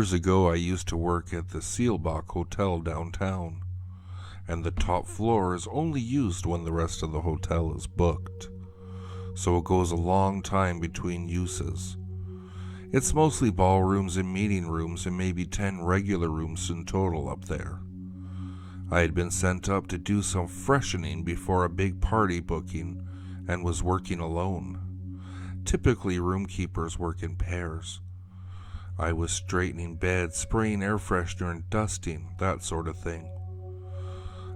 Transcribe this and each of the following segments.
Years ago, I used to work at the Seelbach Hotel downtown, and the top floor is only used when the rest of the hotel is booked, so it goes a long time between uses. It's mostly ballrooms and meeting rooms and maybe 10 regular rooms in total up there. I had been sent up to do some freshening before a big party booking and was working alone. Typically, room keepers work in pairs. I was straightening beds, spraying air freshener and dusting, that sort of thing.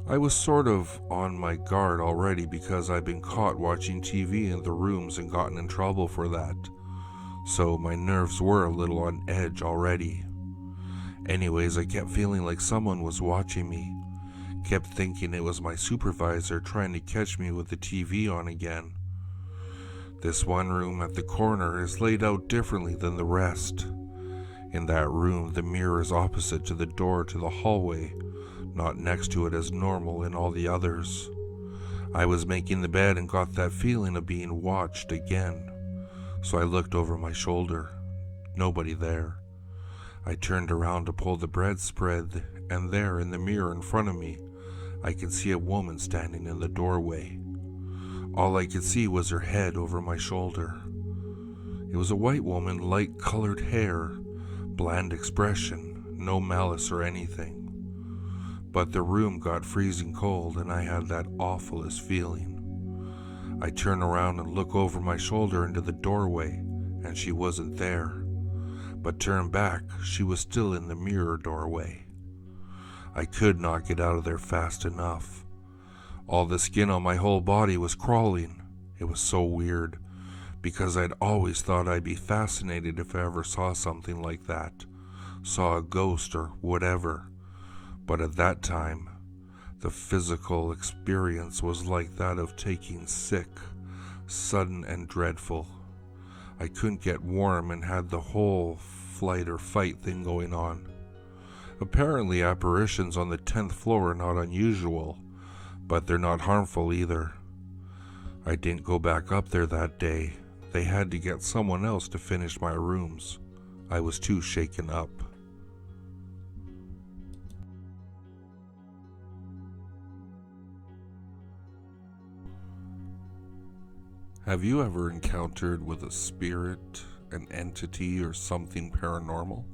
I was sort of on my guard already because I'd been caught watching TV in the rooms and gotten in trouble for that, so my nerves were a little on edge already. Anyways, I kept feeling like someone was watching me. Kept thinking it was my supervisor trying to catch me with the TV on again. This one room at the corner is laid out differently than the rest. In that room, the mirror is opposite to the door to the hallway, not next to it as normal in all the others. I was making the bed and got that feeling of being watched again, so I looked over my shoulder. Nobody there. I turned around to pull the bedspread, and there in the mirror in front of me, I could see a woman standing in the doorway. All I could see was her head over my shoulder. It was a white woman, light-colored hair, bland expression, no malice or anything. But the room got freezing cold and I had that awfulest feeling. I turn around and look over my shoulder into the doorway, and she wasn't there. But turn back, she was still in the mirror doorway. I could not get out of there fast enough. All the skin on my whole body was crawling. It was so weird, because I'd always thought I'd be fascinated if I ever saw something like that, saw a ghost or whatever. But at that time, the physical experience was like that of taking sick, sudden and dreadful. I couldn't get warm and had the whole flight or fight thing going on. Apparently apparitions on the 10th floor are not unusual, but they're not harmful either. I didn't go back up there that day. They had to get someone else to finish my rooms. I was too shaken up. Have you ever encountered with a spirit, an entity, or something paranormal,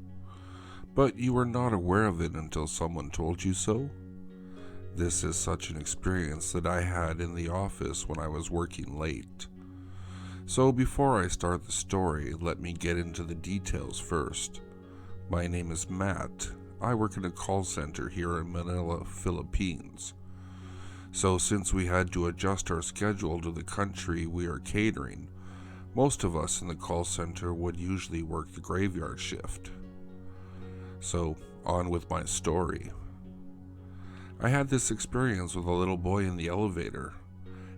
but you were not aware of it until someone told you so? This is such an experience that I had in the office when I was working late. So before I start the story, let me get into the details first. My name is Matt. I work in a call center here in Manila, Philippines. So since we had to adjust our schedule to the country we are catering, most of us in the call center would usually work the graveyard shift. So on with my story. I had this experience with a little boy in the elevator.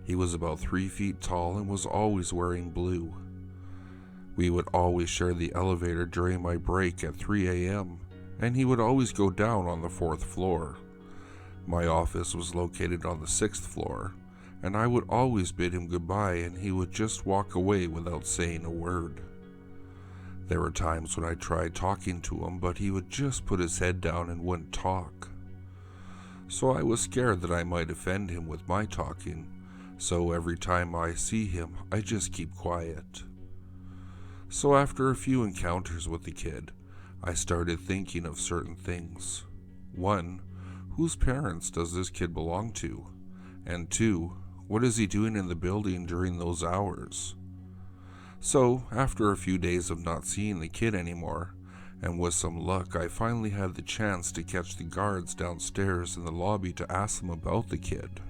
He was about 3 feet tall and was always wearing blue. We would always share the elevator during my break at 3 a.m., and he would always go down on the 4th floor. My office was located on the 6th floor, and I would always bid him goodbye and he would just walk away without saying a word. There were times when I tried talking to him, but he would just put his head down and wouldn't talk. So I was scared that I might offend him with my talking, so every time I see him, I just keep quiet. So after a few encounters with the kid, I started thinking of certain things. 1, whose parents does this kid belong to? And 2, what is he doing in the building during those hours? So, after a few days of not seeing the kid anymore, and with some luck, I finally had the chance to catch the guards downstairs in the lobby to ask them about the kid.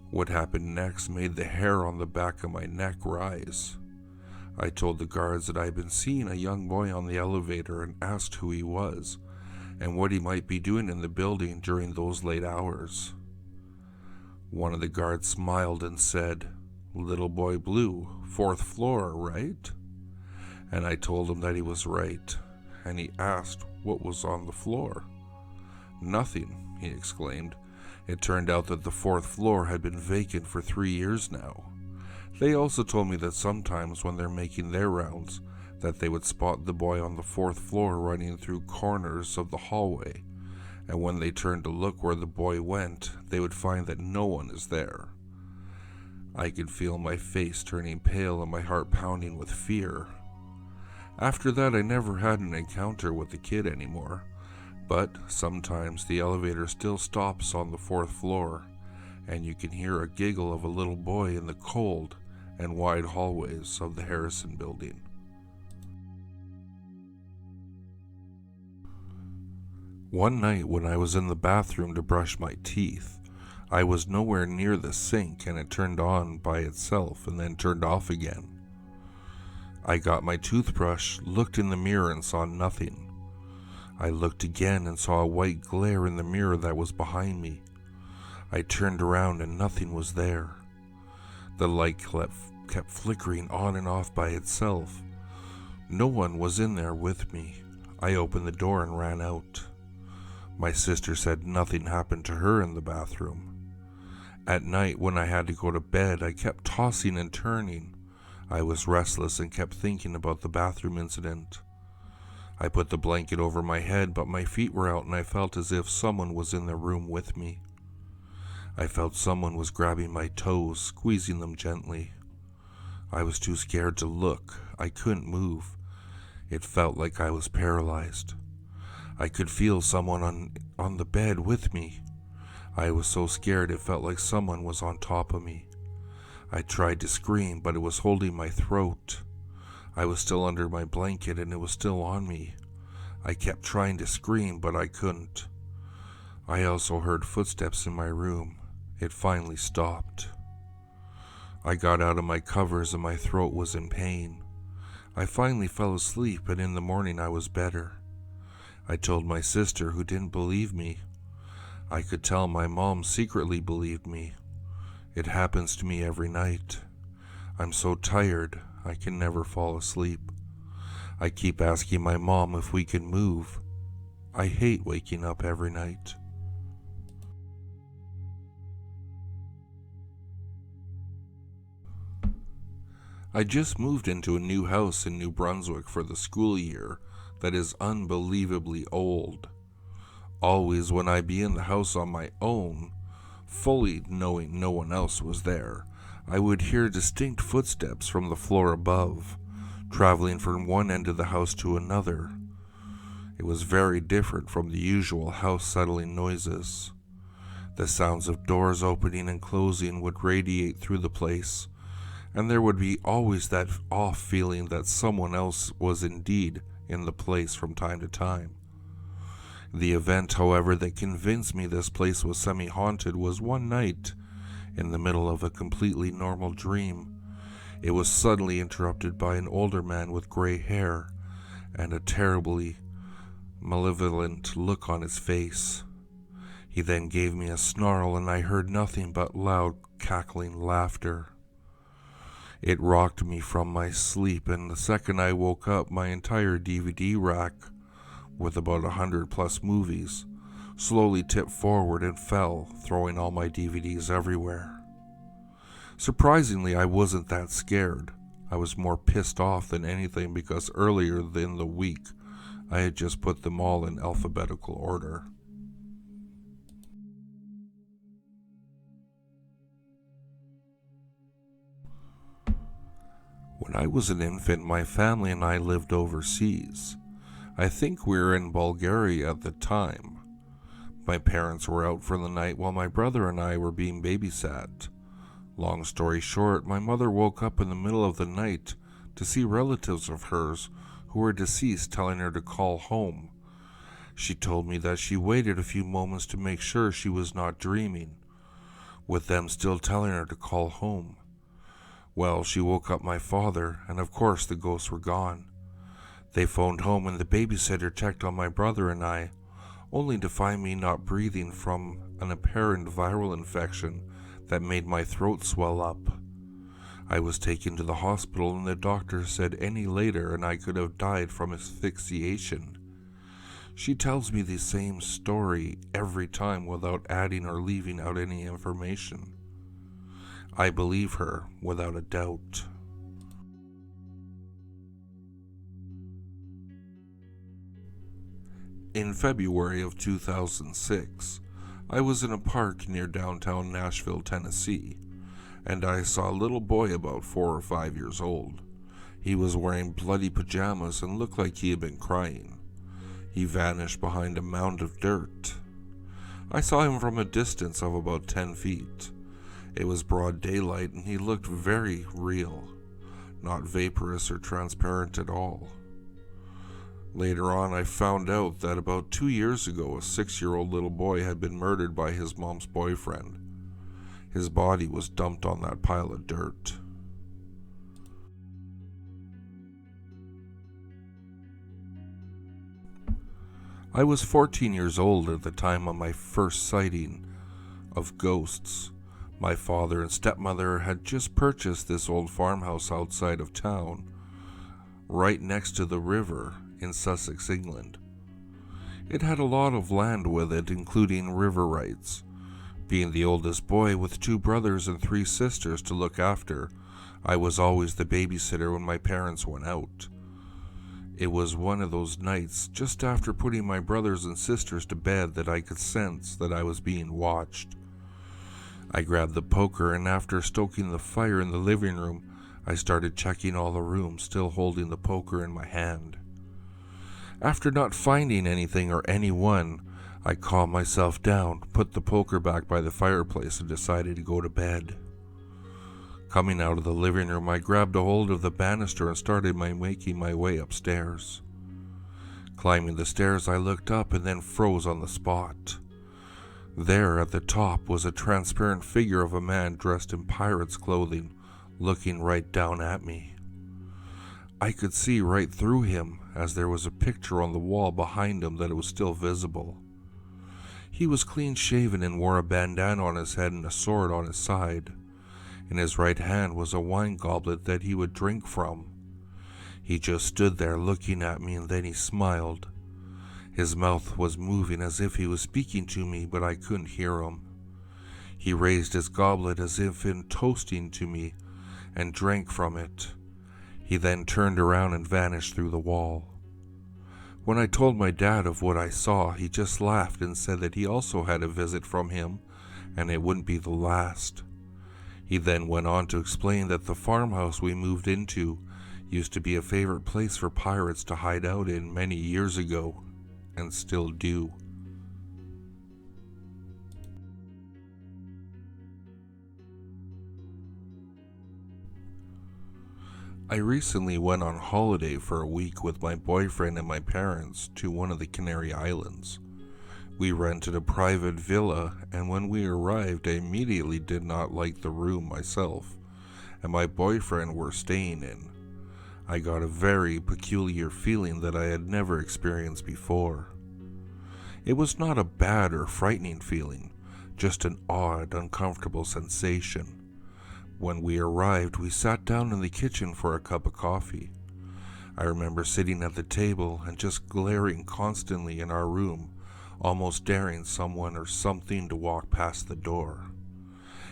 What happened next made the hair on the back of my neck rise. I told the guards that I had been seeing a young boy on the elevator and asked who he was, and what he might be doing in the building during those late hours. One of the guards smiled and said, "Little boy blue, 4th floor, right?" And I told him that he was right, and he asked what was on the floor. "Nothing," he exclaimed. It turned out that the 4th floor had been vacant for 3 years now. They also told me that sometimes when they're making their rounds, that they would spot the boy on the 4th floor running through corners of the hallway, and when they turned to look where the boy went, they would find that no one is there. I could feel my face turning pale and my heart pounding with fear. After that, I never had an encounter with the kid anymore, but sometimes the elevator still stops on the 4th floor, and you can hear a giggle of a little boy in the cold and wide hallways of the Harrison building. One night when I was in the bathroom to brush my teeth, I was nowhere near the sink and it turned on by itself and then turned off again. I got my toothbrush, looked in the mirror and saw nothing. I looked again and saw a white glare in the mirror that was behind me. I turned around and nothing was there. The light kept flickering on and off by itself. No one was in there with me. I opened the door and ran out. My sister said nothing happened to her in the bathroom. At night, when I had to go to bed, I kept tossing and turning. I was restless and kept thinking about the bathroom incident. I put the blanket over my head, but my feet were out and I felt as if someone was in the room with me. I felt someone was grabbing my toes, squeezing them gently. I was too scared to look. I couldn't move. It felt like I was paralyzed. I could feel someone on the bed with me. I was so scared it felt like someone was on top of me. I tried to scream, but it was holding my throat. I was still under my blanket and it was still on me. I kept trying to scream, but I couldn't. I also heard footsteps in my room. It finally stopped. I got out of my covers and my throat was in pain. I finally fell asleep and in the morning I was better. I told my sister, who didn't believe me. I could tell my mom secretly believed me. It happens to me every night. I'm so tired, I can never fall asleep. I keep asking my mom if we can move. I hate waking up every night. I just moved into a new house in New Brunswick for the school year that is unbelievably old. Always when I be in the house on my own, fully knowing no one else was there, I would hear distinct footsteps from the floor above, traveling from one end of the house to another. It was very different from the usual house-settling noises. The sounds of doors opening and closing would radiate through the place, and there would be always that off feeling that someone else was indeed in the place from time to time. The event, however, that convinced me this place was semi-haunted was one night, in the middle of a completely normal dream. It was suddenly interrupted by an older man with gray hair and a terribly malevolent look on his face. He then gave me a snarl and I heard nothing but loud cackling laughter. It rocked me from my sleep, and the second I woke up, my entire DVD rack, with about 100+ movies, slowly tipped forward and fell, throwing all my DVDs everywhere. Surprisingly, I wasn't that scared. I was more pissed off than anything because earlier in the week, I had just put them all in alphabetical order. When I was an infant, my family and I lived overseas. I think we were in Bulgaria at the time. My parents were out for the night while my brother and I were being babysat. Long story short, my mother woke up in the middle of the night to see relatives of hers who were deceased telling her to call home. She told me that she waited a few moments to make sure she was not dreaming, with them still telling her to call home. Well, she woke up my father, and of course the ghosts were gone. They phoned home and the babysitter checked on my brother and I, only to find me not breathing from an apparent viral infection that made my throat swell up. I was taken to the hospital and the doctor said any later and I could have died from asphyxiation. She tells me the same story every time without adding or leaving out any information. I believe her without a doubt. In February of 2006, I was in a park near downtown Nashville, Tennessee, and I saw a little boy about 4 or 5 years old. He was wearing bloody pajamas and looked like he had been crying. He vanished behind a mound of dirt. I saw him from a distance of about 10 feet. It was broad daylight and he looked very real, not vaporous or transparent at all. Later on, I found out that about 2 years ago, a 6-year-old little boy had been murdered by his mom's boyfriend. His body was dumped on that pile of dirt. I was 14 years old at the time of my first sighting of ghosts. My father and stepmother had just purchased this old farmhouse outside of town, right next to the river in Sussex, England. It had a lot of land with it, including river rights. Being the oldest boy with 2 brothers and 3 sisters to look after, I was always the babysitter when my parents went out. It was one of those nights just after putting my brothers and sisters to bed that I could sense that I was being watched. I grabbed the poker, and after stoking the fire in the living room, I started checking all the rooms, still holding the poker in my hand. After not finding anything or anyone, I calmed myself down, put the poker back by the fireplace, and decided to go to bed. Coming out of the living room, I grabbed a hold of the banister and started making my way upstairs. Climbing the stairs, I looked up and then froze on the spot. There at the top was a transparent figure of a man dressed in pirate's clothing, looking right down at me. I could see right through him, as there was a picture on the wall behind him that was still visible. He was clean-shaven and wore a bandana on his head and a sword on his side. In his right hand was a wine goblet that he would drink from. He just stood there looking at me, and then he smiled. His mouth was moving as if he was speaking to me, but I couldn't hear him. He raised his goblet as if in toasting to me and drank from it. He then turned around and vanished through the wall. When I told my dad of what I saw, he just laughed and said that he also had a visit from him, and it wouldn't be the last. He then went on to explain that the farmhouse we moved into used to be a favorite place for pirates to hide out in many years ago, and still do. I recently went on holiday for a week with my boyfriend and my parents to one of the Canary Islands. We rented a private villa, and when we arrived, I immediately did not like the room myself, and my boyfriend were staying in. I got a very peculiar feeling that I had never experienced before. It was not a bad or frightening feeling, just an odd, uncomfortable sensation. When we arrived, we sat down in the kitchen for a cup of coffee. I remember sitting at the table and just glaring constantly in our room, almost daring someone or something to walk past the door.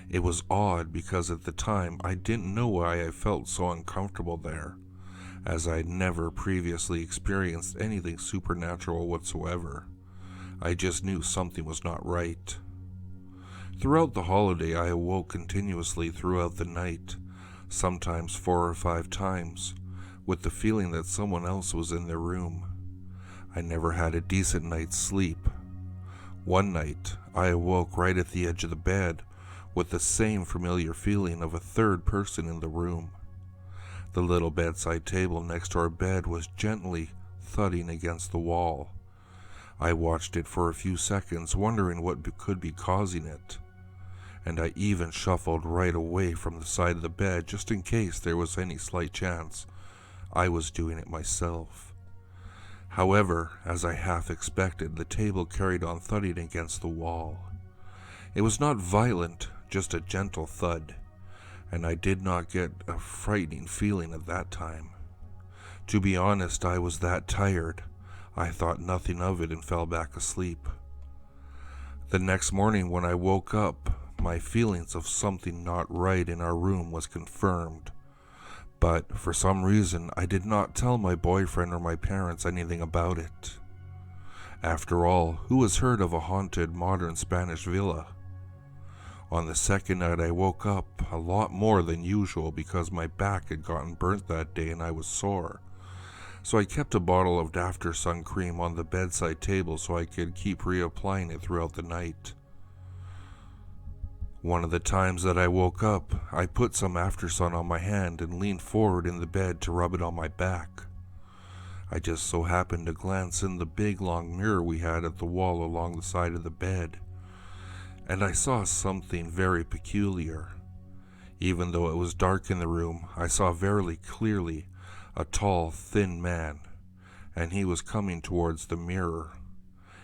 It was odd because at the time I didn't know why I felt so uncomfortable there, as I had never previously experienced anything supernatural whatsoever. I just knew something was not right. Throughout the holiday, I awoke continuously throughout the night, sometimes 4 or 5 times, with the feeling that someone else was in the room. I never had a decent night's sleep. One night, I awoke right at the edge of the bed with the same familiar feeling of a third person in the room. The little bedside table next to our bed was gently thudding against the wall. I watched it for a few seconds, wondering what could be causing it, and I even shuffled right away from the side of the bed just in case there was any slight chance I was doing it myself. However, as I half expected, the table carried on thudding against the wall. It was not violent, just a gentle thud, and I did not get a frightening feeling at that time. To be honest, I was that tired. I thought nothing of it and fell back asleep. The next morning when I woke up, my feelings of something not right in our room was confirmed. But for some reason, I did not tell my boyfriend or my parents anything about it. After all, who has heard of a haunted modern Spanish villa? On the second night, I woke up a lot more than usual because my back had gotten burnt that day and I was sore. So I kept a bottle of after sun cream on the bedside table so I could keep reapplying it throughout the night. One of the times that I woke up, I put some after sun on my hand and leaned forward in the bed to rub it on my back. I just so happened to glance in the big long mirror we had at the wall along the side of the bed, and I saw something very peculiar. Even though it was dark in the room, I saw very clearly a tall, thin man, and he was coming towards the mirror.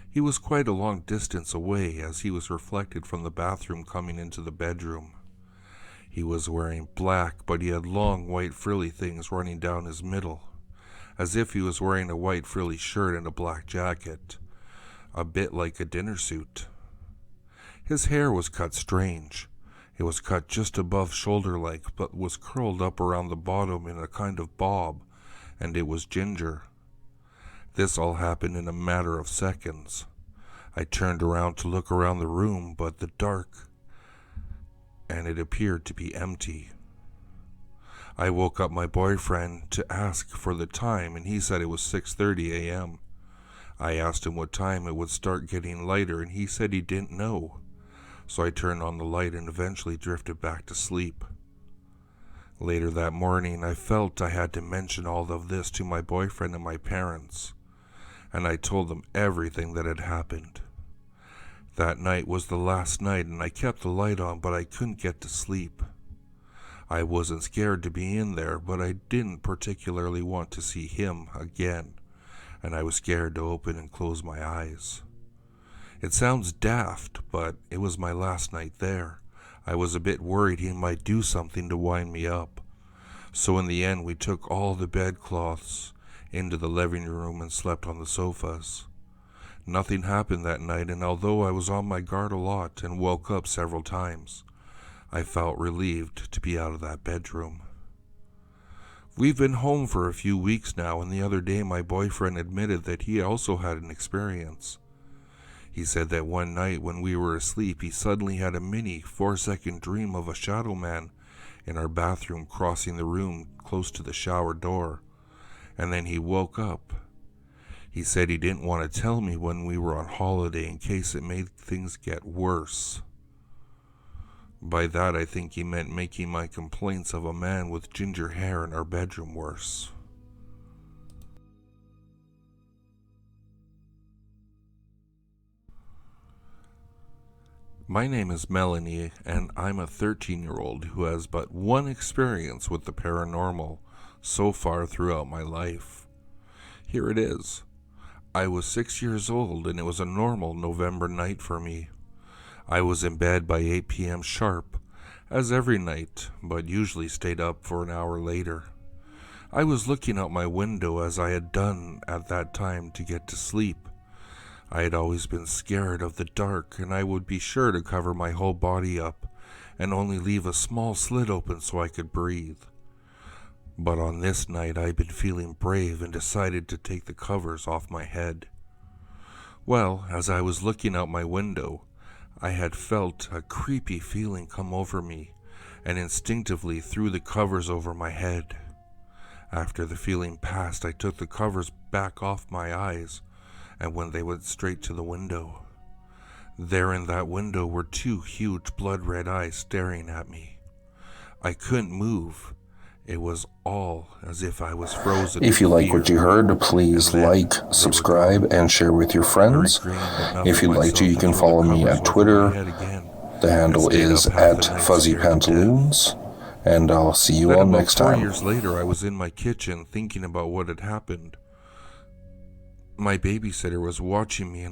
He was quite a long distance away as he was reflected from the bathroom coming into the bedroom. He was wearing black, but he had long white frilly things running down his middle, as if he was wearing a white frilly shirt and a black jacket, a bit like a dinner suit. His hair was cut strange. It was cut just above shoulder length, but was curled up around the bottom in a kind of bob, and it was ginger. This all happened in a matter of seconds. I turned around to look around the room, but the dark, and it appeared to be empty. I woke up my boyfriend to ask for the time, and he said it was 6:30 a.m. I asked him what time it would start getting lighter, and he said he didn't know. So I turned on the light and eventually drifted back to sleep. Later that morning, I felt I had to mention all of this to my boyfriend and my parents, and I told them everything that had happened. That night was the last night, and I kept the light on, but I couldn't get to sleep. I wasn't scared to be in there, but I didn't particularly want to see him again, and I was scared to open and close my eyes. It sounds daft, but it was my last night there. I was a bit worried he might do something to wind me up. So in the end, we took all the bedcloths into the living room and slept on the sofas. Nothing happened that night, and although I was on my guard a lot and woke up several times, I felt relieved to be out of that bedroom. We've been home for a few weeks now, and the other day my boyfriend admitted that he also had an experience. He said that one night when we were asleep, he suddenly had a mini 4-second dream of a shadow man in our bathroom crossing the room close to the shower door, and then he woke up. He said he didn't want to tell me when we were on holiday in case it made things get worse. By that I think he meant making my complaints of a man with ginger hair in our bedroom worse. My name is Melanie, and I'm a 13-year-old who has but one experience with the paranormal so far throughout my life. Here it is. I was 6 years old, and it was a normal November night for me. I was in bed by 8 p.m. sharp, as every night, but usually stayed up for an hour later. I was looking out my window as I had done at that time to get to sleep. I had always been scared of the dark, and I would be sure to cover my whole body up and only leave a small slit open so I could breathe. But on this night I'd been feeling brave and decided to take the covers off my head. Well, as I was looking out my window, I had felt a creepy feeling come over me and instinctively threw the covers over my head. After the feeling passed, I took the covers back off my eyes, and when they went straight to the window. There in that window were two huge blood-red eyes staring at me. I couldn't move. It was all as if I was frozen. If you like what you heard, please like, subscribe, and share with your friends. If you'd like to, you can follow me at Twitter. The handle is @FuzzyPantaloons, and I'll see you all next time. 4 years later, I was in my kitchen thinking about what had happened. My babysitter was watching me and